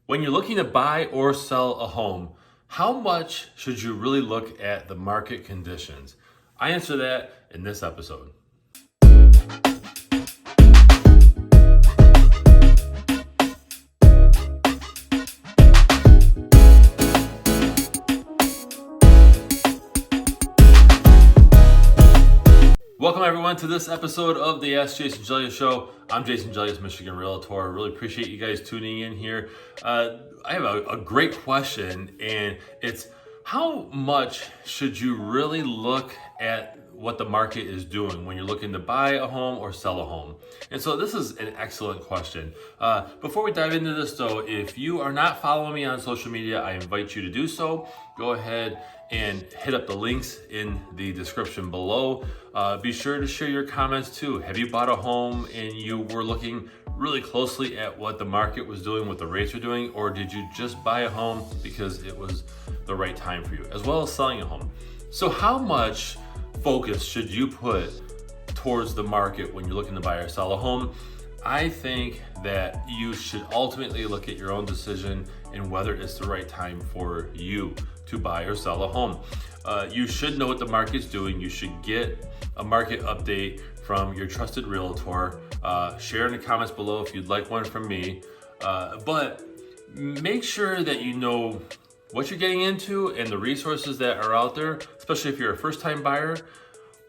When you're looking to buy or sell a home, how much should you really look at the market conditions? I answer that in this episode. Welcome everyone to this episode of the Ask Jason Gelios show. I'm Jason Gelios, Michigan Realtor. I really appreciate you guys tuning in here. I have a great question, and it's how much should you really look at what the market is doing when you're looking to buy a home or sell a home? And so this is an excellent question. Before we dive into this though, if you are not following me on social media, I invite you to do so. Go ahead and hit up the links in the description below. Be sure to share your comments too. Have you bought a home and you were looking really closely at what the market was doing, what the rates are doing, or did you just buy a home because it was the right time for you, as well as selling a home? So how much focus should you put towards the market when you're looking to buy or sell a home? I think that you should ultimately look at your own decision and whether it's the right time for you to buy or sell a home. You should know what the market's doing. You should get a market update from your trusted realtor. Share in the comments below if you'd like one from me. But make sure that you know what you're getting into and the resources that are out there, especially if you're a first-time buyer.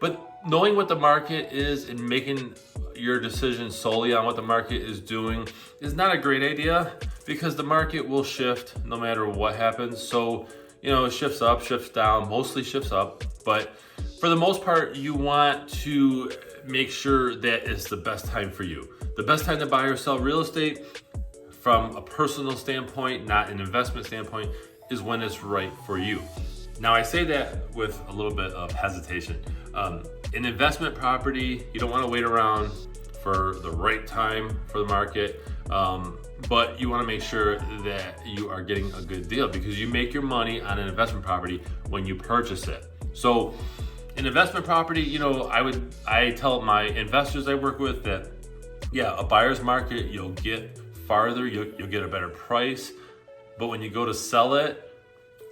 But knowing what the market is and making your decision solely on what the market is doing is not a great idea, because the market will shift no matter what happens. So, it shifts up, shifts down, mostly shifts up. But for the most part, you want to make sure that it's the best time for you. The best time to buy or sell real estate from a personal standpoint, not an investment standpoint, is when it's right for you. Now, I say that with a little bit of hesitation. An investment property, you don't want to wait around for the right time for the market, but you want to make sure that you are getting a good deal, because you make your money on an investment property when you purchase it. So an investment property, I tell my investors I work with that, a buyer's market, you'll get farther, you'll get a better price, but when you go to sell it,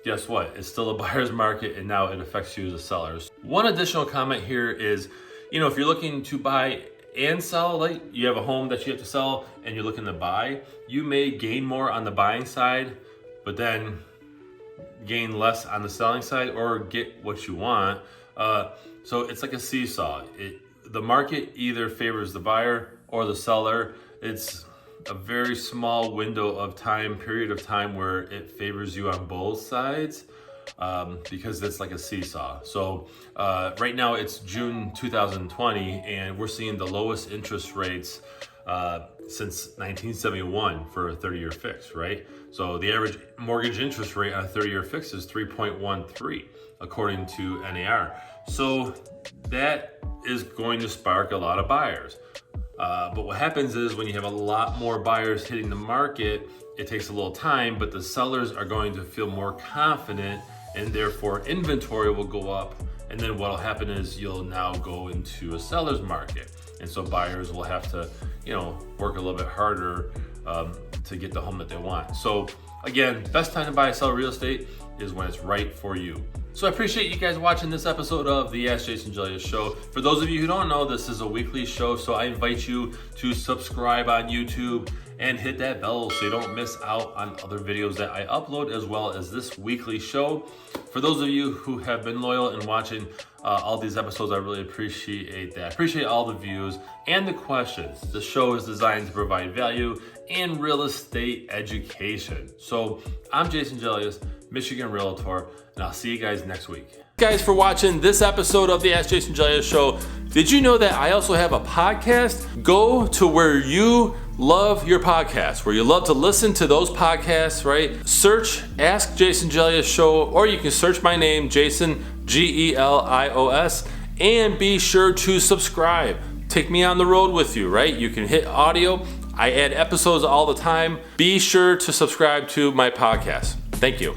guess what? It's still a buyer's market, and now it affects you as a seller. One additional comment here is, if you're looking to buy and sell, like you have a home that you have to sell and you're looking to buy, you may gain more on the buying side, but then gain less on the selling side, or get what you want. So it's like a seesaw. The market either favors the buyer or the seller. It's a very small window of time, period of time, where it favors you on both sides, because it's like a seesaw. So right now it's June 2020, and we're seeing the lowest interest rates since 1971 for a 30-year fix, right? So the average mortgage interest rate on a 30-year fix is 3.13, according to NAR. So that is going to spark a lot of buyers. But what happens is, when you have a lot more buyers hitting the market, it takes a little time, but the sellers are going to feel more confident, and therefore inventory will go up. And then what'll happen is you'll now go into a seller's market. And so buyers will have to, work a little bit harder to get the home that they want. So again, best time to buy and sell real estate is when it's right for you. So I appreciate you guys watching this episode of the Ask Jason Gelios show. For those of you who don't know, this is a weekly show, so I invite you to subscribe on YouTube and hit that bell so you don't miss out on other videos that I upload, as well as this weekly show. For those of you who have been loyal and watching all these episodes, I really appreciate that. I appreciate all the views and the questions. The show is designed to provide value and real estate education. So I'm Jason Gelios, Michigan Realtor, and I'll see you guys next week. Guys, for watching this episode of the Ask Jason Gelios show. Did you know that I also have a podcast? Go to where you love your podcasts, where you love to listen to those podcasts, right? Search Ask Jason Gelios show, or you can search my name, Jason Gelios, and be sure to subscribe. Take me on the road with you, right? You can hit audio. I add episodes all the time. Be sure to subscribe to my podcast. Thank you.